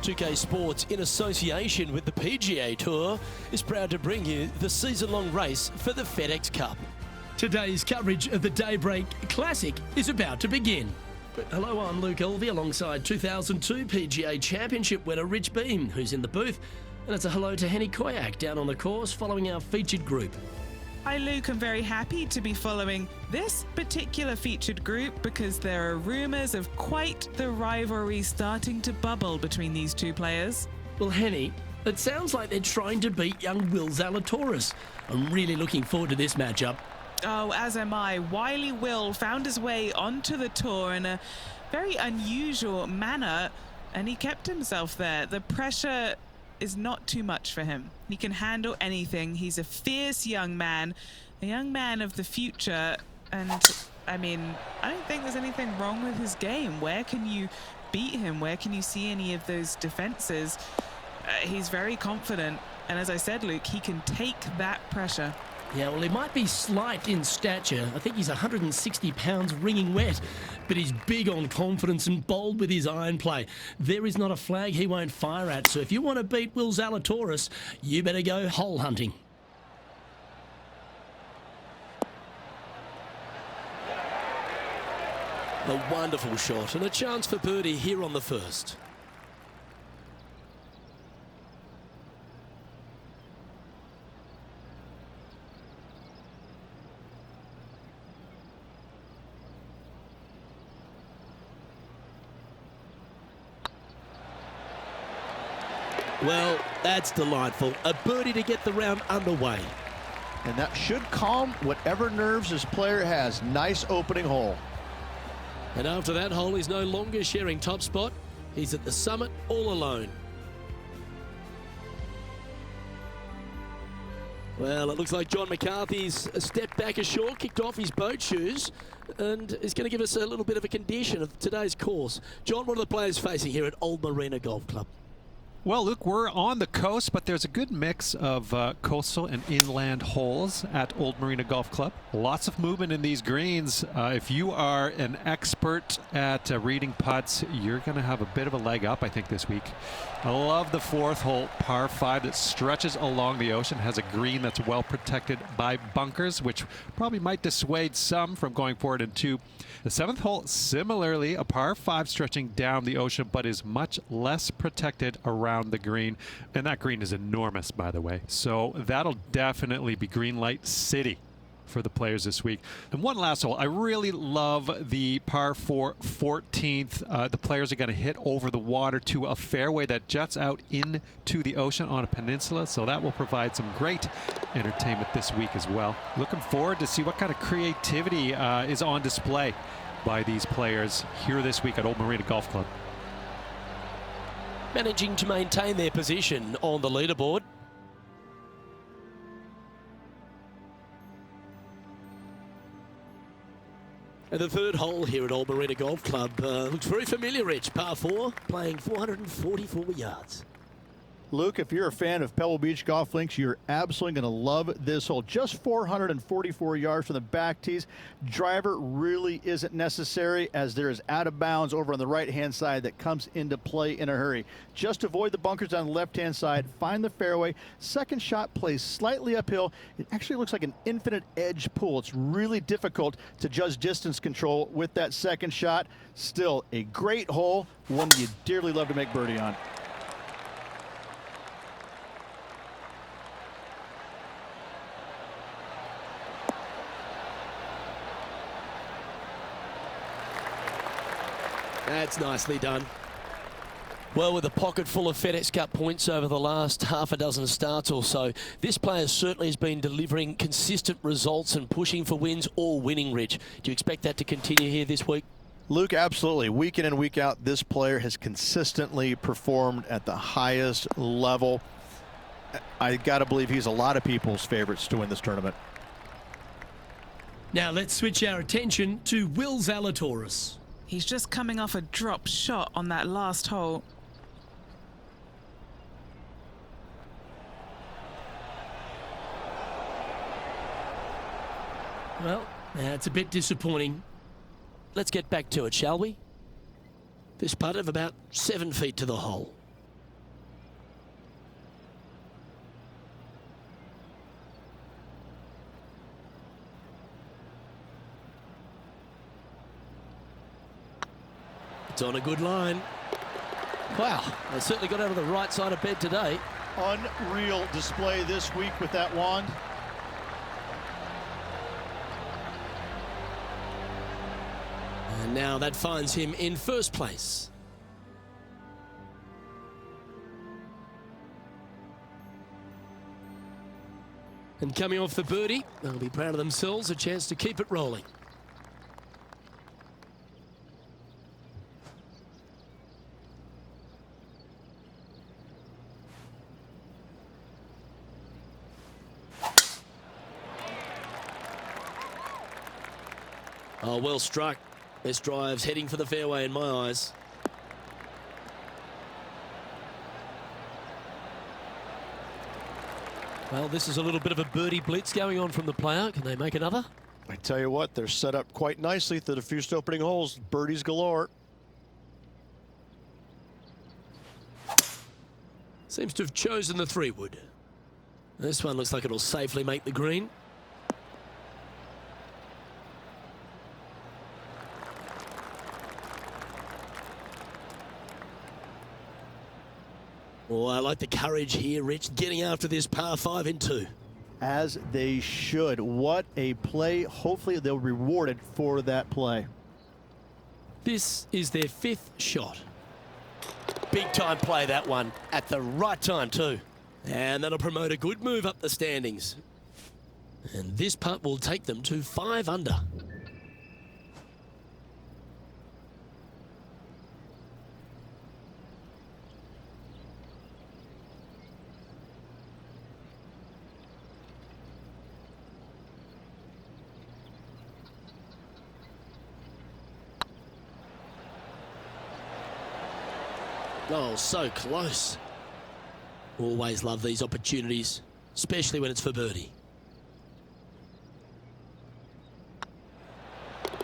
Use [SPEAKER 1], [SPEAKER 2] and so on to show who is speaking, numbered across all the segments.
[SPEAKER 1] 2K Sports, in association with the PGA Tour, is proud to bring you the season-long race for the FedEx Cup. Today's coverage of the Daybreak Classic is about to begin. But hello, I'm Luke Elvey alongside 2002 PGA Championship winner Rich Beam, who's in the booth. And it's a hello to Henny Koyak down on the course following our featured group.
[SPEAKER 2] Hi Luke, I'm very happy to be following this particular featured group because there are rumours of quite the rivalry starting to bubble between these two players.
[SPEAKER 1] Well, Henny, it sounds like they're trying to beat young Will Zalatoris. I'm really looking forward to this matchup.
[SPEAKER 2] Oh, as am I. Wily Will found his way onto the tour in a very unusual manner, and he kept himself there. The pressure is not too much for him. He can handle anything. He's a fierce young man, a young man of the future, and I mean, I don't think there's anything wrong with his game. Where can you beat him? Where can you see any of those defenses? He's very confident, and as I said, Luke, he can take that pressure.
[SPEAKER 1] Yeah, well, he might be slight in stature. I think he's 160 pounds wringing wet, but he's big on confidence and bold with his iron play. There is not a flag he won't fire at, so if you want to beat Will Zalatoris, you better go hole hunting. A wonderful shot and a chance for birdie here on the first. Well, that's delightful. A birdie to get the round underway.
[SPEAKER 3] And that should calm whatever nerves this player has. Nice opening hole.
[SPEAKER 1] And after that hole, he's no longer sharing top spot. He's at the summit all alone. Well, it looks like John McCarthy's stepped back ashore, kicked off his boat shoes, and is going to give us a little bit of a condition of today's course. John, what are the players facing here at Old Marina Golf Club?
[SPEAKER 4] Well, Luke, we're on the coast, but there's a good mix of coastal and inland holes at Old Marina Golf Club. Lots of movement in these greens. If you are an expert at reading putts, you're going to have a bit of a leg up, I think, this week. I love the fourth hole, par 5, that stretches along the ocean, has a green that's well protected by bunkers, which probably might dissuade some from going forward into the 7th hole. Similarly, a par 5 stretching down the ocean, but is much less protected around the green. And that green is enormous, by the way. So that'll definitely be green light city for the players this week. And one last hole. I really love the par 4 14th. The players are going to hit over the water to a fairway that juts out into the ocean on a peninsula. So that will provide some great entertainment this week as well. Looking forward to see what kind of creativity is on display by these players here this week at Old Marina Golf Club.
[SPEAKER 1] Managing to maintain their position on the leaderboard. And the third hole here at Old Marina Golf Club looks very familiar, Rich. Par 4, playing 444 yards.
[SPEAKER 3] Luke, if you're a fan of Pebble Beach Golf Links, you're absolutely going to love this hole. Just 444 yards from the back tees. Driver really isn't necessary, as there is out of bounds over on the right-hand side that comes into play in a hurry. Just avoid the bunkers on the left-hand side. Find the fairway. Second shot plays slightly uphill. It actually looks like an infinite edge pool. It's really difficult to judge distance control with that second shot. Still a great hole, one you dearly love to make birdie on.
[SPEAKER 1] That's nicely done. Well, with a pocket full of FedEx Cup points over the last half a dozen starts or so, this player certainly has been delivering consistent results and pushing for wins or winning, Rich. Do you expect that to continue here this week?
[SPEAKER 3] Luke, absolutely. Week in and week out, this player has consistently performed at the highest level. I got to believe he's a lot of people's favorites to win this tournament.
[SPEAKER 1] Now let's switch our attention to Will Zalatoris.
[SPEAKER 2] He's just coming off a drop shot on that last hole.
[SPEAKER 1] Well, that's a bit disappointing. Let's get back to it, shall we? This putt of about 7 feet to the hole. It's on a good line. Wow, they certainly got out of the right side of bed today.
[SPEAKER 3] Unreal display this week with that wand.
[SPEAKER 1] And now that finds him in first place. And coming off the birdie, they'll be proud of themselves, a chance to keep it rolling. Oh, well struck. This drive's heading for the fairway in my eyes. Well, this is a little bit of a birdie blitz going on from the player. Can they make another?
[SPEAKER 5] I tell you what, they're set up quite nicely through the first opening holes. Birdies galore.
[SPEAKER 1] Seems to have chosen the 3-wood. This one looks like it'll safely make the green. Oh, I like the courage here, Rich, getting after this par 5 in 2.
[SPEAKER 3] As they should. What a play. Hopefully they'll be rewarded for that play.
[SPEAKER 1] This is their 5th shot. Big time play, that one, at the right time too. And that'll promote a good move up the standings. And this putt will take them to 5 under. Oh, so close. Always love these opportunities, especially when it's for birdie.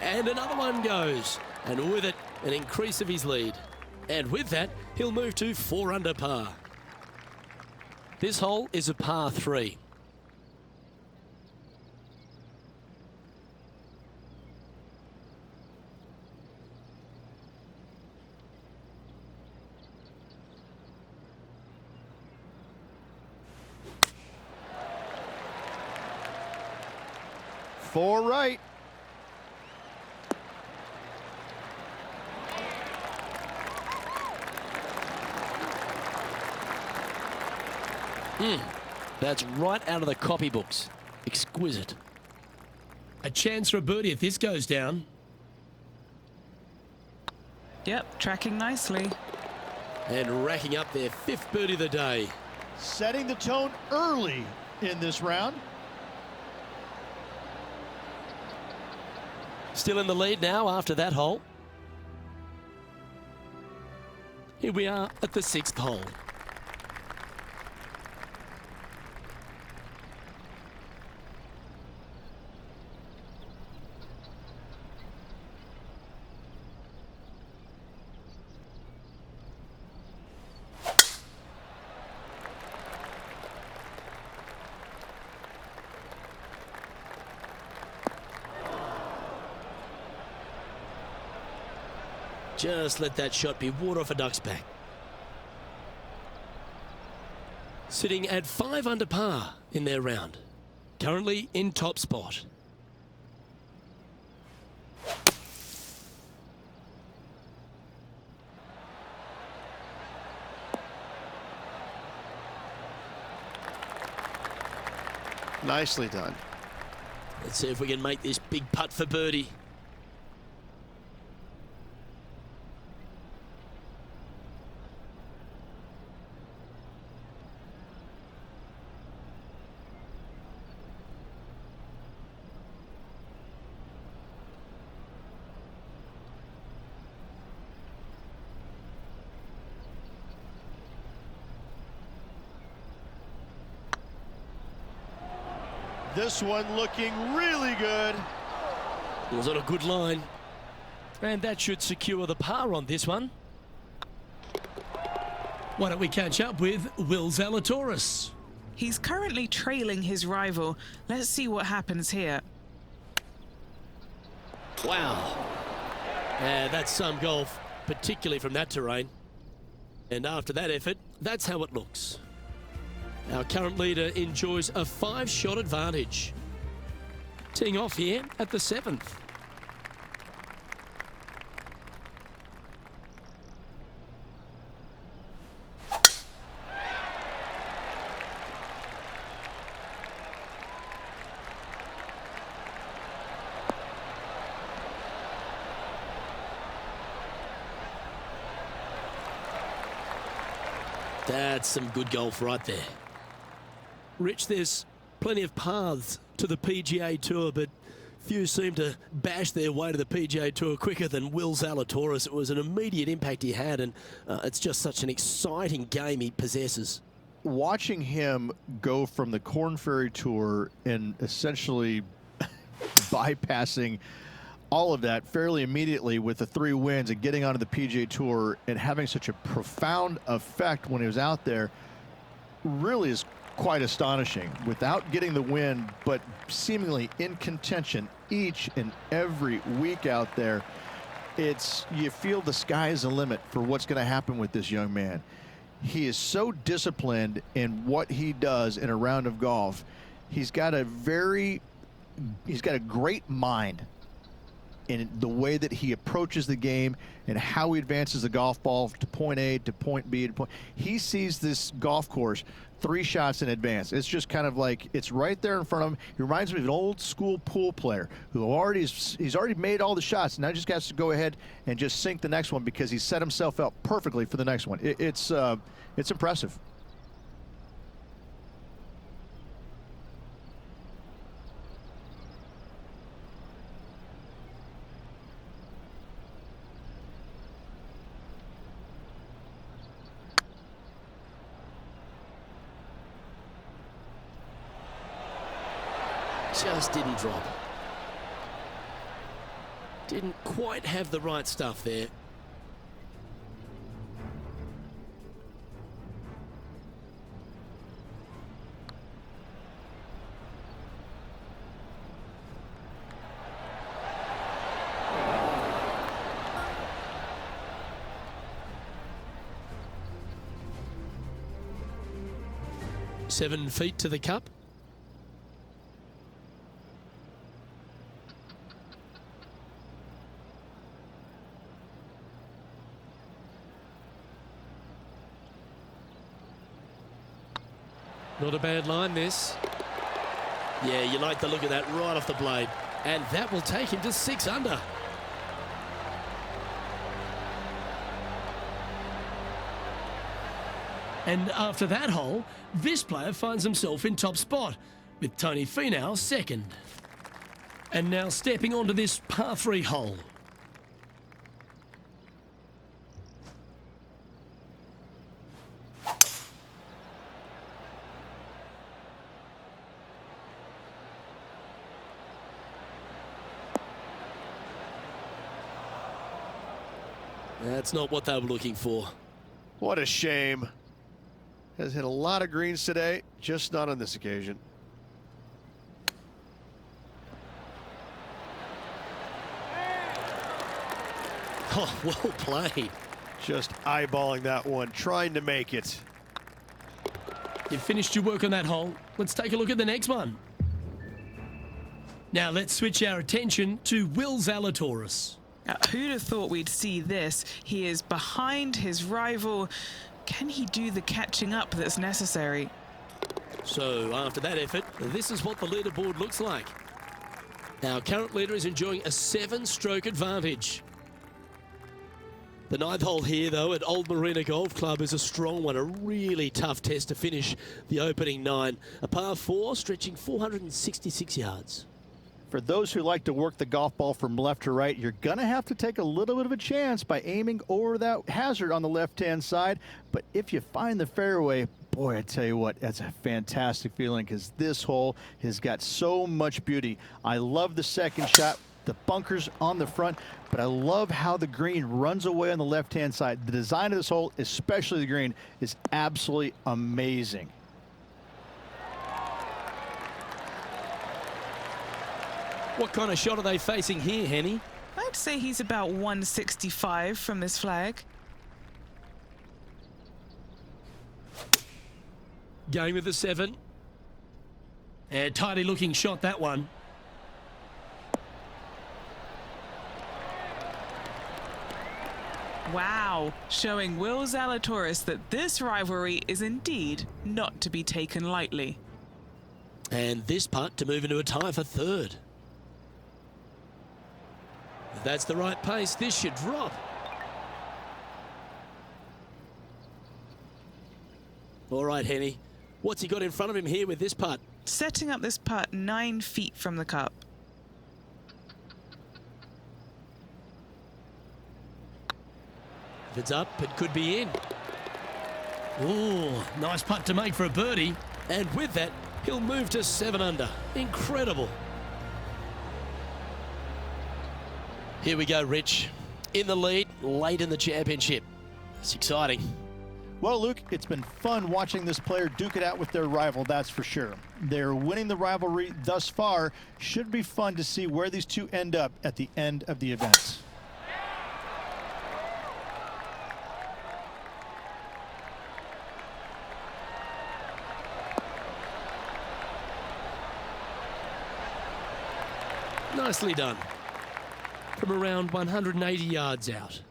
[SPEAKER 1] And another one goes. And with it, an increase of his lead. And with that, he'll move to 4 under par. This hole is a par 3.
[SPEAKER 3] Four right.
[SPEAKER 1] That's right out of the copybooks. Exquisite. A chance for a birdie if this goes down.
[SPEAKER 2] Yep, tracking nicely.
[SPEAKER 1] And racking up their 5th birdie of the day.
[SPEAKER 3] Setting the tone early in this round.
[SPEAKER 1] Still in the lead now after that hole. Here we are at the 6th hole. Just let that shot be water off a duck's back. Sitting at 5 under par in their round. Currently in top spot.
[SPEAKER 5] Nicely done.
[SPEAKER 1] Let's see if we can make this big putt for birdie.
[SPEAKER 5] This one looking really good.
[SPEAKER 1] Was on a good line. And that should secure the par on this one. Why don't we catch up with Will Zalatoris?
[SPEAKER 2] He's currently trailing his rival. Let's see what happens here.
[SPEAKER 1] Wow. That's some golf, particularly from that terrain. And after that effort, that's how it looks. Our current leader enjoys a 5-shot advantage. Teeing off here at the 7th. That's some good golf right there. Rich, there's plenty of paths to the PGA Tour, but few seem to bash their way to the PGA Tour quicker than Will Zalatoris. It was an immediate impact he had, and it's just such an exciting game he possesses.
[SPEAKER 3] Watching him go from the Korn Ferry Tour and essentially bypassing all of that fairly immediately with the 3 wins and getting onto the PGA Tour and having such a profound effect when he was out there really is quite astonishing. Without getting the win, but seemingly in contention each and every week out there, you feel the sky is the limit for what's going to happen with this young man. He is so disciplined in what he does in a round of golf. He's got a great mind in the way that he approaches the game and how he advances the golf ball to point A to point B to point. He sees this golf course 3 shots in advance. It's just kind of like it's right there in front of him. He reminds me of an old school pool player who he's already made all the shots. Now he just has to go ahead and just sink the next one because he set himself up perfectly for the next one. It's impressive.
[SPEAKER 1] Just didn't drop. Didn't quite have the right stuff there. Seven feet to the cup. Not a bad line, this. Yeah, you like the look of that right off the blade. And that will take him to 6 under. And after that hole, this player finds himself in top spot, with Tony Finau second. And now stepping onto this par 3 hole. That's not what they were looking for.
[SPEAKER 5] What a shame. Has hit a lot of greens today, just not on this occasion.
[SPEAKER 1] Oh, well played.
[SPEAKER 5] Just eyeballing that one, trying to make it.
[SPEAKER 1] You've finished your work on that hole. Let's take a look at the next one. Now let's switch our attention to Will Zalatoris.
[SPEAKER 2] Who'd have thought we'd see this? He is behind his rival. Can he do the catching up that's necessary?
[SPEAKER 1] So after that effort, this is what the leaderboard looks like. Our current leader is enjoying a 7-stroke advantage. The 9th hole here, though, at Old Marina Golf Club is a strong one, a really tough test to finish the opening 9. A par 4 stretching 466 yards.
[SPEAKER 3] For those who like to work the golf ball from left to right, you're going to have to take a little bit of a chance by aiming over that hazard on the left-hand side. But if you find the fairway, Boy, I tell you what, that's a fantastic feeling because this hole has got so much beauty. I love the second shot, the bunkers on the front, but I love how the green runs away on the left-hand side. The design of this hole, especially the green, is absolutely amazing.
[SPEAKER 1] What kind of shot are they facing here, Henny?
[SPEAKER 2] I'd say he's about 165 from this flag.
[SPEAKER 1] Going with the 7. And tidy looking shot, that one.
[SPEAKER 2] Wow, showing Will Zalatoris that this rivalry is indeed not to be taken lightly.
[SPEAKER 1] And this putt to move into a tie for 3rd. If that's the right pace, this should drop. All right, Henny. What's he got in front of him here with this putt?
[SPEAKER 2] Setting up this putt 9 feet from the cup.
[SPEAKER 1] If it's up, it could be in. Ooh, nice putt to make for a birdie. And with that, he'll move to 7 under. Incredible. Here we go, Rich. In the lead, late in the championship. It's exciting.
[SPEAKER 3] Well, Luke, it's been fun watching this player duke it out with their rival, that's for sure. They're winning the rivalry thus far. Should be fun to see where these two end up at the end of the event.
[SPEAKER 1] Nicely done. From around 180 yards out.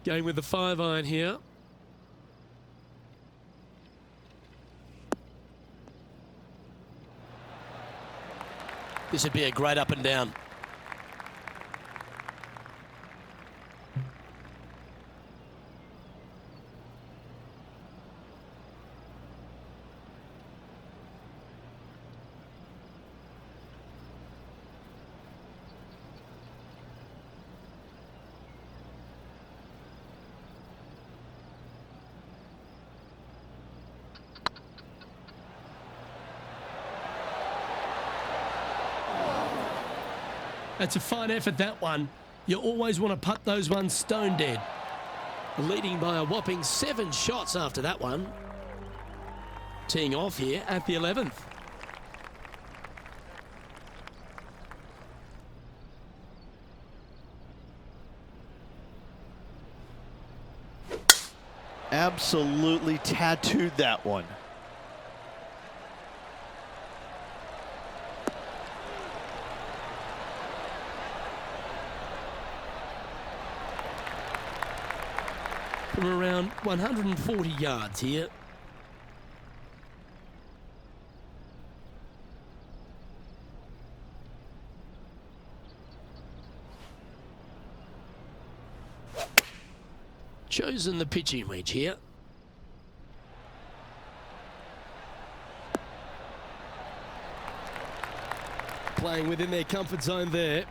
[SPEAKER 1] Going with the 5-iron here. This would be a great up and down. That's a fine effort, that one. You always want to putt those ones stone dead. Leading by a whopping 7 shots after that one. Teeing off here at the 11th.
[SPEAKER 3] Absolutely tattooed that one.
[SPEAKER 1] From around 140 yards here. Chosen the pitching wedge here. Playing within their comfort zone there.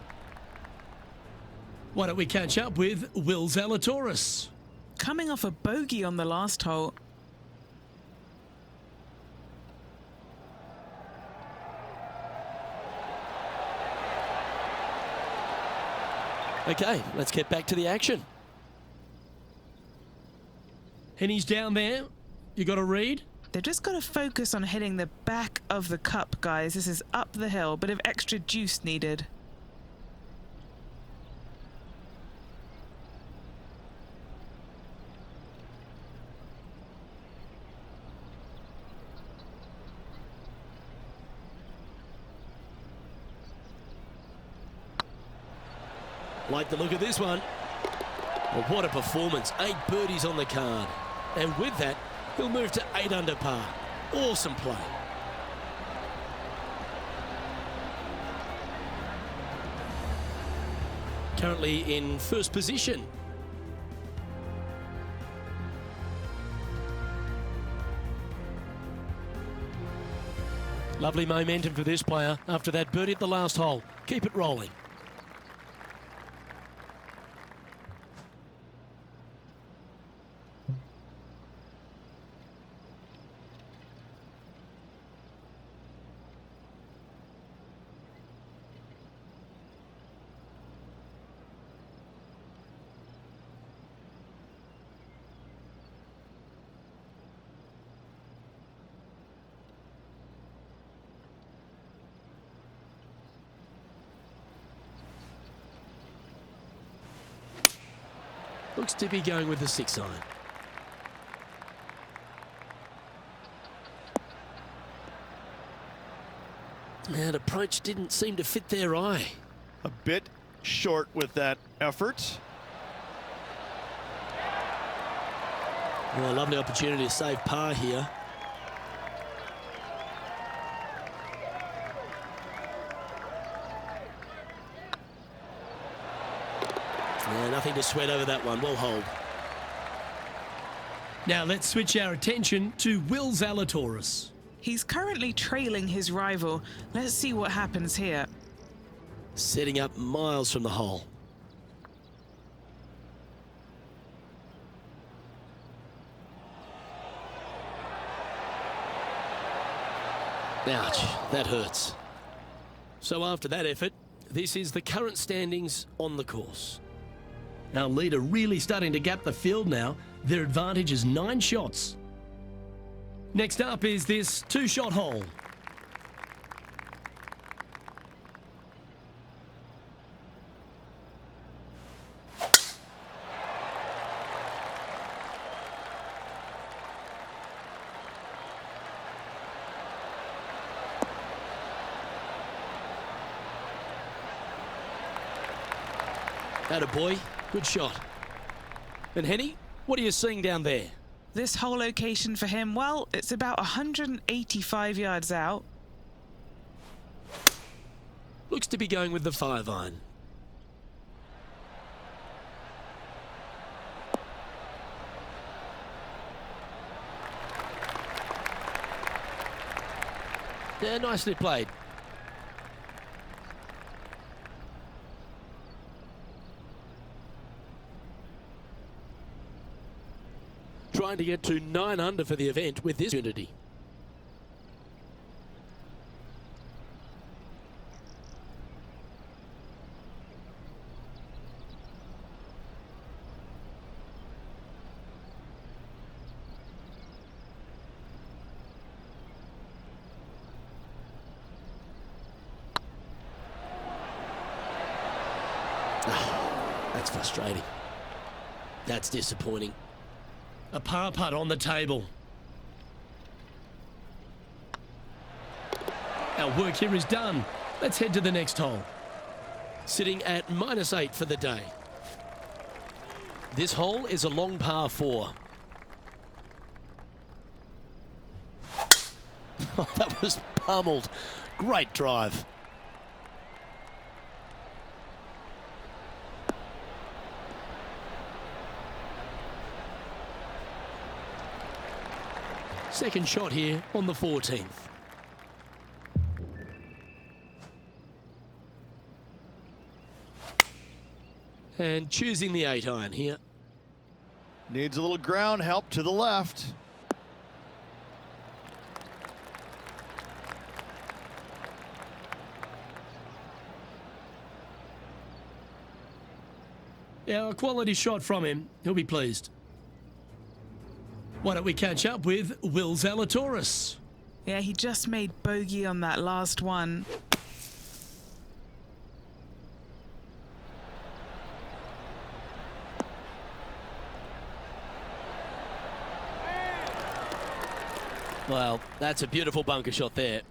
[SPEAKER 1] Why don't we catch up with Will Zalatoris?
[SPEAKER 2] Coming off a bogey on the last hole.
[SPEAKER 1] Okay, let's get back to the action. Henny's down there. You got a read?
[SPEAKER 2] They've just got to focus on hitting the back of the cup, guys. This is up the hill, bit of extra juice needed.
[SPEAKER 1] Like the look of this one. Well, what a performance. 8 birdies on the card. And with that, he'll move to 8 under par. Awesome play. Currently in first position. Lovely momentum for this player after that birdie at the last hole. Keep it rolling. Looks to be going with the 6-iron. And approach didn't seem to fit their eye.
[SPEAKER 5] A bit short with that effort.
[SPEAKER 1] Well, a lovely opportunity to save par here. Yeah, nothing to sweat over that one. Well hold.
[SPEAKER 6] Now let's switch our attention to Will Zalatoris.
[SPEAKER 2] He's currently trailing his rival. Let's see what happens here.
[SPEAKER 1] Setting up miles from the hole. Ouch, that hurts. So after that effort, this is the current standings on the course.
[SPEAKER 6] Our leader really starting to gap the field now. Their advantage is 9 shots. Next up is this 2-shot hole.
[SPEAKER 1] Attaboy, good shot. And Henny, what are you seeing down there?
[SPEAKER 2] This whole location for him, well, it's about 185 yards out.
[SPEAKER 1] Looks to be going with the 5-iron. Yeah, nicely played. Trying to get to 9 under for the event with this opportunity. That's frustrating. That's disappointing.
[SPEAKER 6] A par putt on the table. Our work here is done. Let's head to the next hole.
[SPEAKER 1] Sitting at -8 for the day. This hole is a long par 4. Oh, that was pummeled. Great drive. Second shot here on the 14th. And choosing the 8-iron here.
[SPEAKER 3] Needs a little ground help to the left.
[SPEAKER 6] Yeah, a quality shot from him. He'll be pleased. Why don't we catch up with Will Zalatoris?
[SPEAKER 2] Yeah, he just made bogey on that last one.
[SPEAKER 1] Well, that's a beautiful bunker shot there.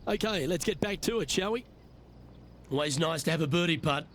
[SPEAKER 1] Okay, let's get back to it, shall we?
[SPEAKER 6] Always nice to have a birdie putt.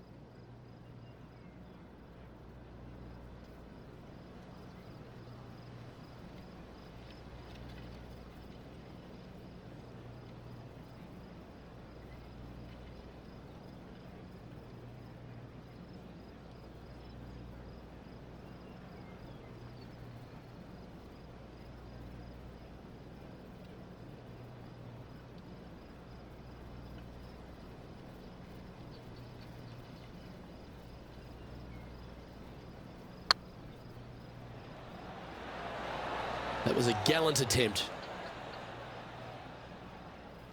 [SPEAKER 1] That was a gallant attempt.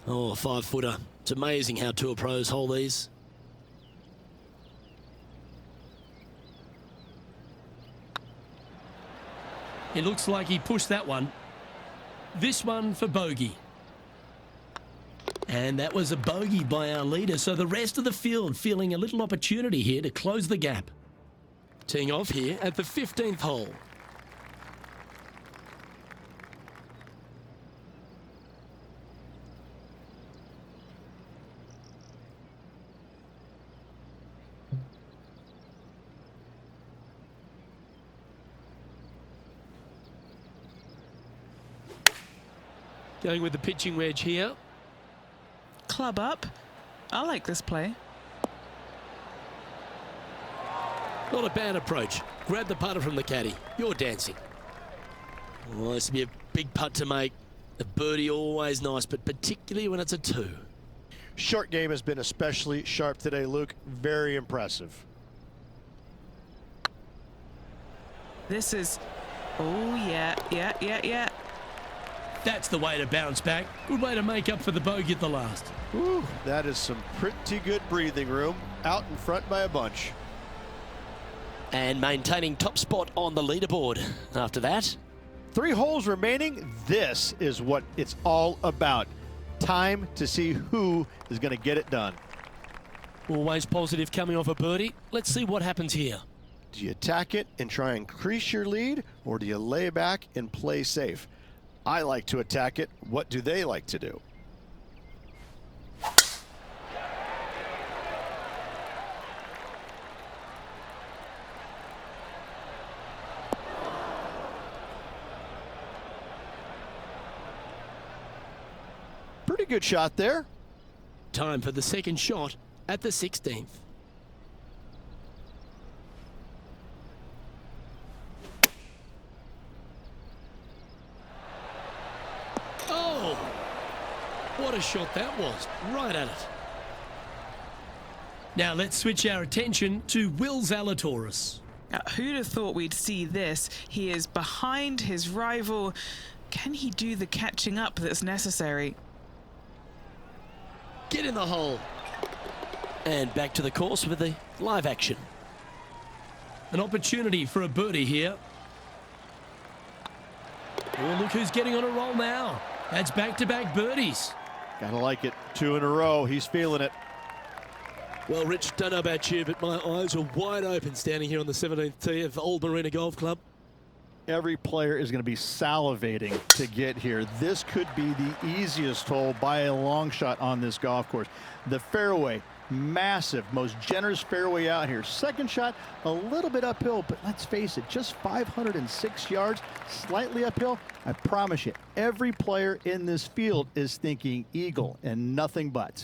[SPEAKER 1] Oh, a 5-footer. It's amazing how tour pros hold these.
[SPEAKER 6] It looks like he pushed that one. This one for bogey. And that was a bogey by our leader, so the rest of the field feeling a little opportunity here to close the gap.
[SPEAKER 1] Teeing off here at the 15th hole. Going with the pitching wedge here.
[SPEAKER 2] Club up. I like this play.
[SPEAKER 1] Not a bad approach. Grab the putter from the caddy. You're dancing. Oh, this would be a big putt to make. A birdie always nice, but particularly when it's a 2.
[SPEAKER 5] Short game has been especially sharp today, Luke. Very impressive.
[SPEAKER 2] This is... Oh, yeah.
[SPEAKER 6] That's the way to bounce back. Good way to make up for the bogey at the last.
[SPEAKER 5] Whew, that is some pretty good breathing room. Out in front by a bunch.
[SPEAKER 1] And maintaining top spot on the leaderboard after that.
[SPEAKER 3] 3 holes remaining. This is what it's all about. Time to see who is going to get it done.
[SPEAKER 1] Always positive coming off a birdie. Let's see what happens here.
[SPEAKER 5] Do you attack it and try and increase your lead, or do you lay back and play safe? I like to attack it. What do they like to do? Pretty good shot there.
[SPEAKER 1] Time for the second shot at the 16th. Oh, what a shot that was. Right at it.
[SPEAKER 6] Now let's switch our attention to Will Zalatoris.
[SPEAKER 2] Who'd have thought we'd see this? He is behind his rival. Can he do the catching up that's necessary?
[SPEAKER 1] Get in the hole. And back to the course with the live action.
[SPEAKER 6] An opportunity for a birdie here. Oh, look who's getting on a roll now. That's back-to-back birdies.
[SPEAKER 3] Gotta like it. 2 in a row. He's feeling it.
[SPEAKER 1] Well, Rich, don't know about you, but my eyes are wide open standing here on the 17th tee of Old Marina Golf Club.
[SPEAKER 3] Every player is going to be salivating to get here. This could be the easiest hole by a long shot on this golf course. The fairway, massive, most generous fairway out here. Second shot, a little bit uphill, but let's face it, just 506 yards, slightly uphill. I promise you, every player in this field is thinking eagle and nothing but.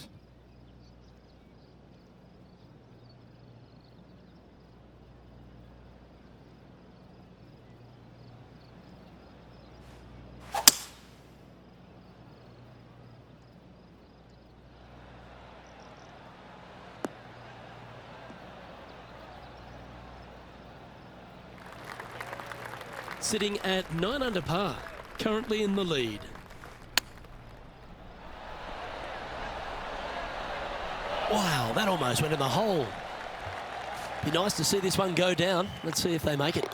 [SPEAKER 1] Sitting at 9 under par, currently in the lead. Wow, that almost went in the hole. Be nice to see this one go down. Let's see if they make it.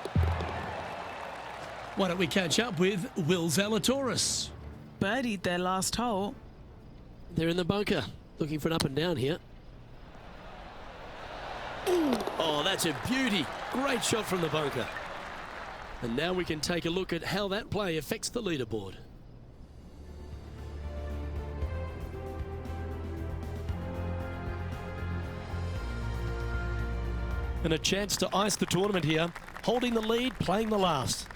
[SPEAKER 6] Why don't we catch up with Will Zalatoris?
[SPEAKER 2] Birdied their last hole.
[SPEAKER 1] They're in the bunker, looking for an up and down here. Oh, that's a beauty. Great shot from the bunker. And now we can take a look at how that play affects the leaderboard. And a chance to ice the tournament here, holding the lead, playing the last.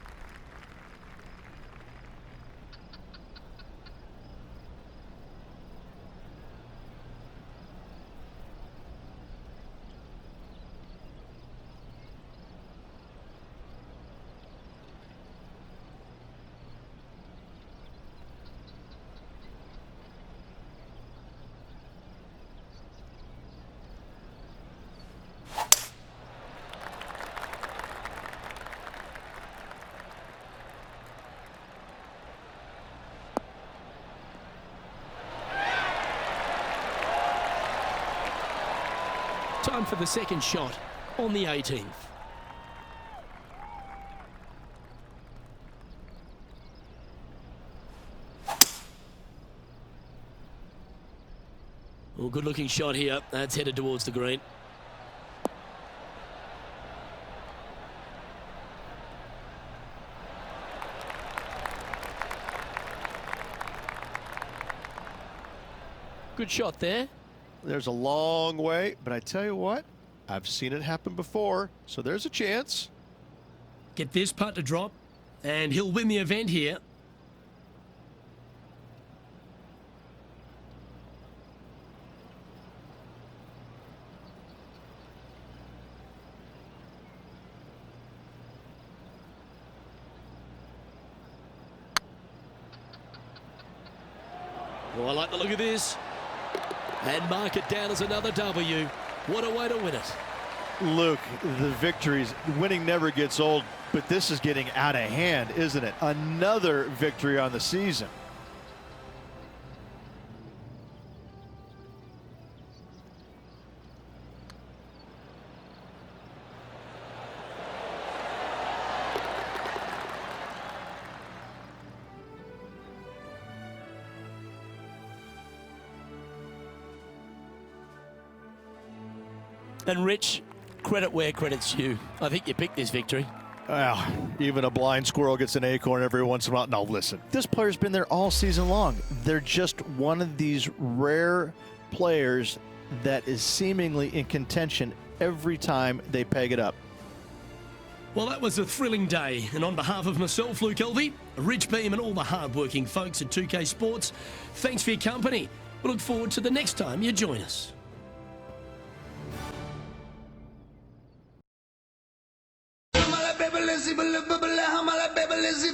[SPEAKER 1] Time for the second shot on the 18th. Well, good looking shot here. That's headed towards the green. Good shot there.
[SPEAKER 5] There's a long way, but I tell you what, I've seen it happen before, so there's a chance.
[SPEAKER 6] Get this putt to drop, and he'll win the event here.
[SPEAKER 1] Oh, I like the look of this. And mark it down as another W. What a way to win it.
[SPEAKER 3] Luke, the victories, winning never gets old, but this is getting out of hand, isn't it? Another victory on the season.
[SPEAKER 1] And Rich, credit where credit's due. I think you picked this victory.
[SPEAKER 3] Well, even a blind squirrel gets an acorn every once in a while. No, listen, this player's been there all season long. They're just one of these rare players that is seemingly in contention every time they peg it up.
[SPEAKER 6] Well, that was a thrilling day, and on behalf of myself, Luke Elvey, Rich Beam, and all the hard-working folks at 2K Sports, thanks for your company. We look forward to the next time you join us.
[SPEAKER 7] Baby, let's see,